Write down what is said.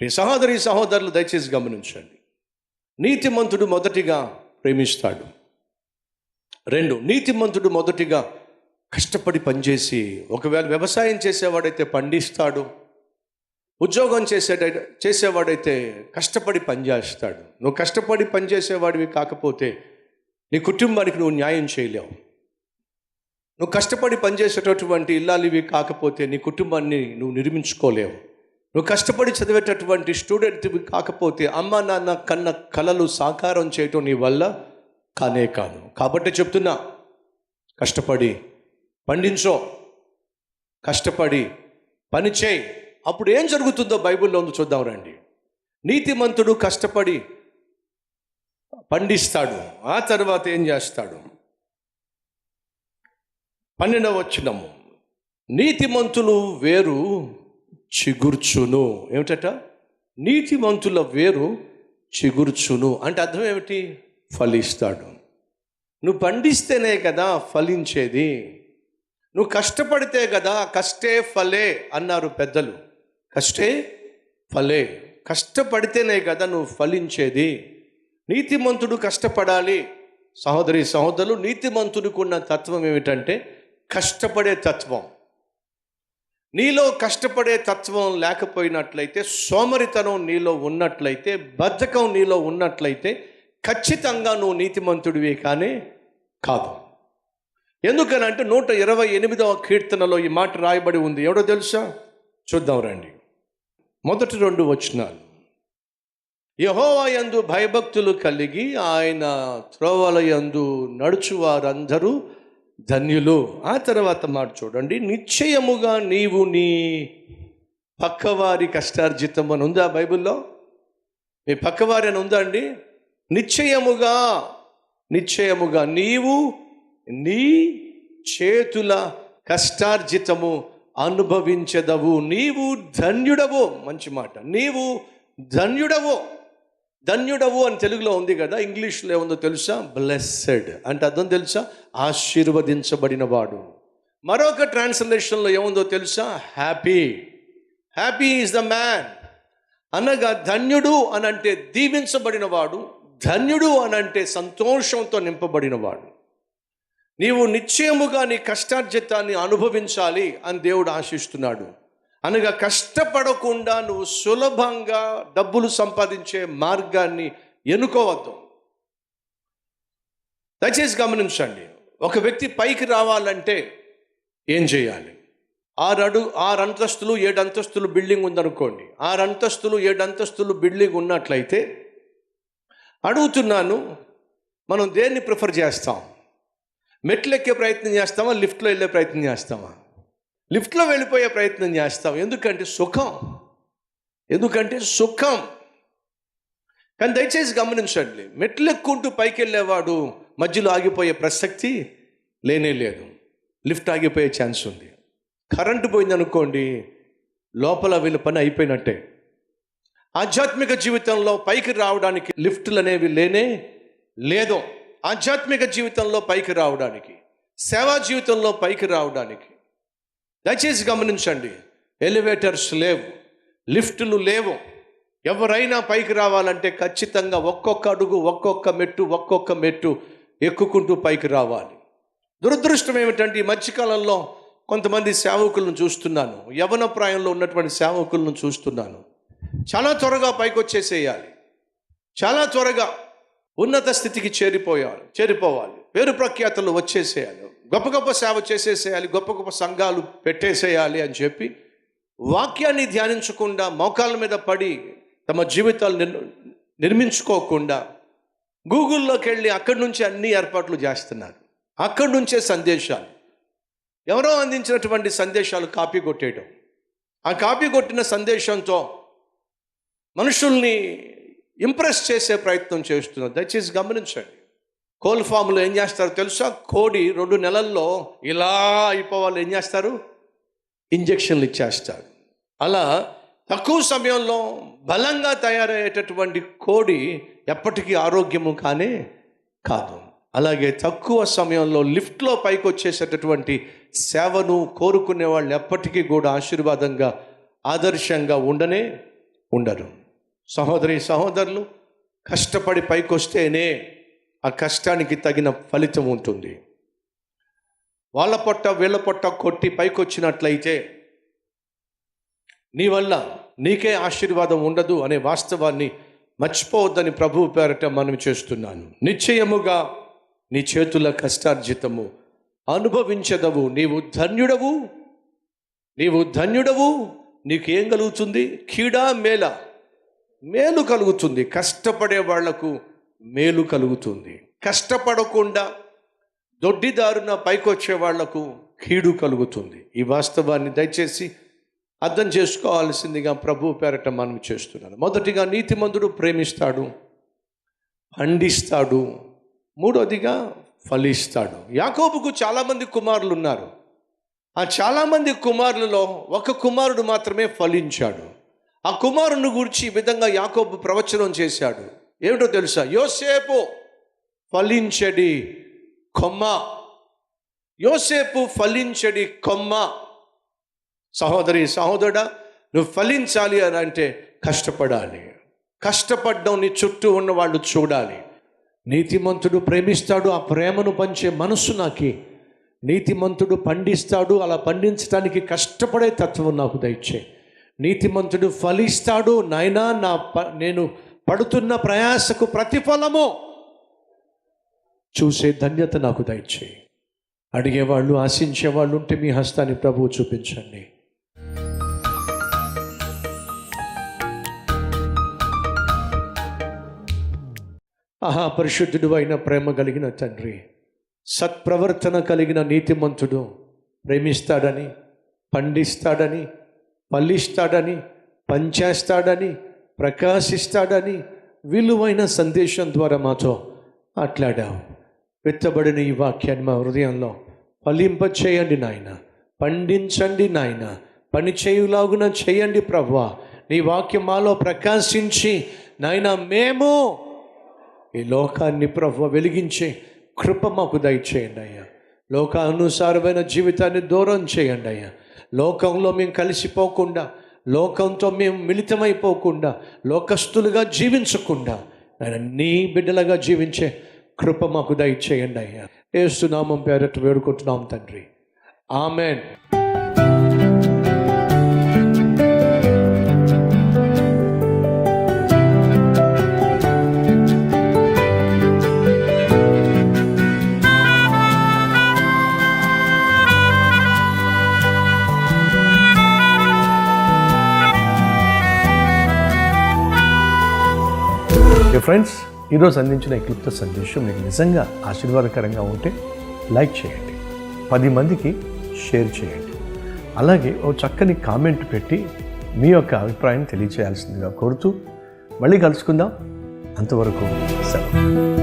ప్రియ సహోదరి సహోదరులు దయచేసి గమనించండి. నీతిమంతుడు మొదటిగా ప్రేమిస్తాడు. 2, నీతిమంతుడు మొదటిగా కష్టపడి పనిచేసి, ఒకవేళ వ్యవసాయం చేసేవాడైతే పండిస్తాడు, ఉద్యోగం చేసేవాడైతే కష్టపడి పనిచేస్తాడు. నువ్వు కష్టపడి పనిచేసేవాడివి కాకపోతే నీ కుటుంబానికి నువ్వు న్యాయం చేయలేవు. నువ్వు కష్టపడి పనిచేసేటటువంటి ఇల్లాలివి కాకపోతే నీ కుటుంబాన్ని నువ్వు నిర్మించుకోలేవు. నువ్వు కష్టపడి చదివేటటువంటి స్టూడెంట్వి కాకపోతే అమ్మ నాన్న కన్న కలలు సాకారం చేయటం నీ వల్ల కానే కాదు. కాబట్టి చెప్తున్నా, కష్టపడి పండించో, కష్టపడి పని చేయి. అప్పుడు ఏం జరుగుతుందో బైబిల్లో ఉంది, చూద్దాం రండి. నీతిమంతుడు కష్టపడి పండిస్తాడు, ఆ తర్వాత ఏం చేస్తాడు? 12వ వచనము, నీతిమంతులు వేరు చిగుర్చును. ఏమిటట? నీతిమంతుల వేరు చిగుర్చును అంటే అర్థం ఏమిటి? ఫలిస్తాడు. నువ్వు పండిస్తేనే కదా ఫలించేది. నువ్వు కష్టపడితే కదా, కష్టే ఫలే అన్నారు పెద్దలు. కష్టే ఫలే, కష్టపడితేనే కదా నువ్వు ఫలించేది. నీతిమంతుడు కష్టపడాలి. సహోదరి సహోదరులు, నీతిమంతుడికి ఉన్న తత్వం ఏమిటంటే కష్టపడే తత్వం. నీలో కష్టపడే తత్వం లేకపోయినట్లయితే, సోమరితనం నీలో ఉన్నట్లయితే, బద్ధకం నీలో ఉన్నట్లయితే ఖచ్చితంగా నువ్వు నీతిమంతుడివి కానీ కాదు. ఎందుకనంటే 128వ కీర్తనలో ఈ మాట రాయబడి ఉంది. ఎవడో తెలుసా? చూద్దాం రండి. మొదటి 2 వచనాలు. యెహోవా యందు భయభక్తులు కలిగి ఆయన త్రోవల యందు నడుచువారందరూ ధన్యులు. ఆ తర్వాత మాట చూడండి, నిశ్చయముగా నీవు నీ పక్కవారి కష్టార్జితం అని ఉందా బైబిల్లో? మీ పక్కవారి అని ఉందా అండి? నిశ్చయముగా, నిశ్చయముగా నీవు నీ చేతుల కష్టార్జితము అనుభవించదవు. నీవు ధన్యుడవు. మంచి మాట. నీవు ధన్యుడవు. ధన్యుడవు అని తెలుగులో ఉంది కదా, ఇంగ్లీష్లో ఏముందో తెలుసా? బ్లెస్సెడ్ అంటే అర్థం తెలుసా? ఆశీర్వదించబడిన వాడు. మరొక ట్రాన్స్లేషన్లో ఏముందో తెలుసా? Happy. Happy is the man. అనగా ధన్యుడు అని అంటే దీవించబడిన వాడు, ధన్యుడు అని అంటే సంతోషంతో నింపబడిన వాడు. నీవు నిశ్చయముగా నీ కష్టార్జితాన్ని అనుభవించాలి అని దేవుడు ఆశిస్తున్నాడు. అనగా కష్టపడకుండా నువ్వు సులభంగా డబ్బులు సంపాదించే మార్గాన్ని ఎన్నుకోవద్దు. దయచేసి గమనించండి. ఒక వ్యక్తి పైకి రావాలంటే ఏం చేయాలి? 6 అంతస్తులు 7 అంతస్తులు బిల్డింగ్ ఉందనుకోండి. 6 అంతస్తులు 7 అంతస్తులు బిల్డింగ్ ఉన్నట్లయితే అడుగుతున్నాను, మనం దేన్ని ప్రిఫర్ చేస్తాం? మెట్లు ఎక్కే ప్రయత్నం చేస్తామా? లిఫ్ట్లో వెళ్ళే ప్రయత్నం చేస్తామా? లిఫ్ట్లో వెళ్ళిపోయే ప్రయత్నం చేస్తాం. ఎందుకంటే సుఖం. కానీ దయచేసి గమనించండి, మెట్లు ఎక్కుంటూ పైకి వెళ్ళేవాడు మధ్యలో ఆగిపోయే ప్రసక్తి లేనే లేదు. లిఫ్ట్ ఆగిపోయే ఛాన్స్ ఉంది. కరెంటు పోయిందనుకోండి, లోపల వీళ్ళ పని అయిపోయినట్టే. ఆధ్యాత్మిక జీవితంలో పైకి రావడానికి లిఫ్టులు అనేవి లేనే లేదు. ఆధ్యాత్మిక జీవితంలో పైకి రావడానికి, సేవా జీవితంలో పైకి రావడానికి దయచేసి గమనించండి, ఎలివేటర్స్ లేవు, లిఫ్టులు లేవు. ఎవరైనా పైకి రావాలంటే ఖచ్చితంగా ఒక్కొక్క అడుగు, ఒక్కొక్క మెట్టు ఎక్కుకుంటూ పైకి రావాలి. దురదృష్టం ఏమిటంటే ఈ మధ్యకాలంలో కొంతమంది సేవకులను చూస్తున్నాను, యవ్వన ప్రాయంలో ఉన్నటువంటి సేవకులను చూస్తున్నాను. చాలా త్వరగా పైకి వచ్చేసేయాలి, చాలా త్వరగా ఉన్నత స్థితికి చేరిపోవాలి, పేరు ప్రఖ్యాతలు వచ్చేసేయాలి, గొప్ప గొప్ప సేవ చేసేసేయాలి, గొప్ప గొప్ప సంఘాలు పెట్టేసేయాలి అని చెప్పి వాక్యాన్ని ధ్యానించకుండా, మోకాళ్ళ మీద పడి తమ జీవితాలు నిర్మించుకోకుండా గూగుల్లోకి వెళ్ళి అక్కడి నుంచి అన్ని ఏర్పాట్లు చేస్తున్నారు. అక్కడి నుంచే సందేశాలు, ఎవరో అందించినటువంటి సందేశాలు కాపీ కొట్టేయడం, ఆ కాపీ కొట్టిన సందేశంతో మనుషుల్ని ఇంప్రెస్ చేసే ప్రయత్నం చేస్తున్నారు. దయచేసి గమనించండి. కోల్ ఫామ్లో ఏం చేస్తారో తెలుసా? కోడి 2 నెలల్లో ఇలా అయిపోవాలి, ఏం చేస్తారు? ఇంజక్షన్లు ఇచ్చేస్తారు. అలా తక్కువ సమయంలో బలంగా తయారయ్యేటటువంటి కోడి ఎప్పటికీ ఆరోగ్యము కానే కాదు. అలాగే తక్కువ సమయంలో లిఫ్ట్లో పైకి వచ్చేసేటటువంటి సేవను కోరుకునే వాళ్ళు ఎప్పటికీ కూడా ఆశీర్వాదంగా, ఆదర్శంగా ఉండనే ఉండరు. సహోదరి సహోదరులు, కష్టపడి పైకి వస్తేనే ఆ కష్టానికి తగిన ఫలితం ఉంటుంది. వాళ్ళ పొట్ట వీళ్ళ పొట్ట కొట్టి పైకి వచ్చినట్లయితే నీ వల్ల నీకే ఆశీర్వాదం ఉండదు అనే వాస్తవాన్ని మర్చిపోవద్దని ప్రభువు పేరట మనం చేస్తున్నాను. నిశ్చయముగా నీ చేతుల కష్టార్జితము అనుభవించదవు. నీవు ధన్యుడవు, నీవు ధన్యుడవు. నీకేం కలుగుతుంది? కీడా మేల? మేలు కలుగుతుంది. కష్టపడే వాళ్లకు మేలు కలుగుతుంది. కష్టపడకుండా దొడ్డిదారున పైకొచ్చే వాళ్లకు కీడు కలుగుతుంది. ఈ వాస్తవాన్ని దయచేసి అర్థం చేసుకోవాల్సిందిగా ప్రభువు పేరట మనం చేస్తున్నాను. మొదటిగా నీతిమంతుడు ప్రేమిస్తాడు, పండిస్తాడు. మూడోదిగా ఫలిస్తాడు. యాకోబుకు చాలామంది కుమారులు ఉన్నారు. ఆ చాలామంది కుమారులలో ఒక కుమారుడు మాత్రమే ఫలించాడు. ఆ కుమారుని గురించి ఈ విధంగా యాకోబు ప్రవచనం చేశాడు. ఏమిటో తెలుసా? యోసేపు ఫలించడి కొమ్మ. యోసేపు ఫలించడి కొమ్మ. సహోదరి సహోదరుడా, నువ్వు ఫలించాలి అని అంటే కష్టపడాలి. కష్టపడడం నీ చుట్టూ ఉన్న వాళ్ళు చూడాలి. నీతిమంతుడు ప్రేమిస్తాడు, ఆ ప్రేమను పంచే మనస్సు నాకి. నీతిమంతుడు పండిస్తాడు, అలా పండించడానికి కష్టపడే తత్వం నాకు దయచే. నీతిమంతుడు ఫలిస్తాడు, నాయనా నేను పడుతున్న ప్రయాసకు ప్రతిఫలము చూసే ధన్యత నాకు దయచే. అడిగేవాళ్ళు, ఆశించేవాళ్ళు ఉంటే మీ హస్తాన్ని ప్రభువు చూపించండి. పరిశుద్ధుడు అయిన ప్రేమ కలిగిన తండ్రి, సత్ప్రవర్తన కలిగిన నీతిమంతుడు ప్రేమిస్తాడని, పండిస్తాడని, ఫలిస్తాడని, పంచేస్తాడని, ప్రకాశిస్తాడని విలువైన సందేశం ద్వారా మాతో మాట్లాడావు. విత్తబడిన ఈ వాక్యాన్ని మా హృదయంలో ఫలింపచేయండి నాయన. పండించండి నాయన. పని చేయులాగున చేయండి ప్రభువా. నీ వాక్యం మాలో ప్రకాశించి నాయన మేము ఈ లోకాన్ని ప్రభువా వెలిగించే కృప మాకు దయచేయండి అయ్యా. లోకానుసారమైన జీవితాన్ని దూరం చేయండి అయ్యా. లోకంలో మేము కలిసిపోకుండా, లోకంతో మేము మిళితమైపోకుండా, లోకస్తులుగా జీవించకుండా ఆయన నీ బిడ్డలుగా జీవించే కృప మాకు దయచేయండి అయ్యా. యేసు నామం పేరట వేడుకుంటున్నాం తండ్రి. ఆమెన్. ఫ్రెండ్స్, ఈరోజు అందించిన ఈ క్లుప్త సందేశం మీకు నిజంగా ఆశీర్వాదకరంగా ఉంటే లైక్ చేయండి, 10 మందికి షేర్ చేయండి. అలాగే ఓ చక్కని కామెంట్ పెట్టి మీ యొక్క అభిప్రాయం తెలియచేయాల్సిందిగా కోరుతూ మళ్ళీ కలుసుకుందాం. అంతవరకు సెలవు.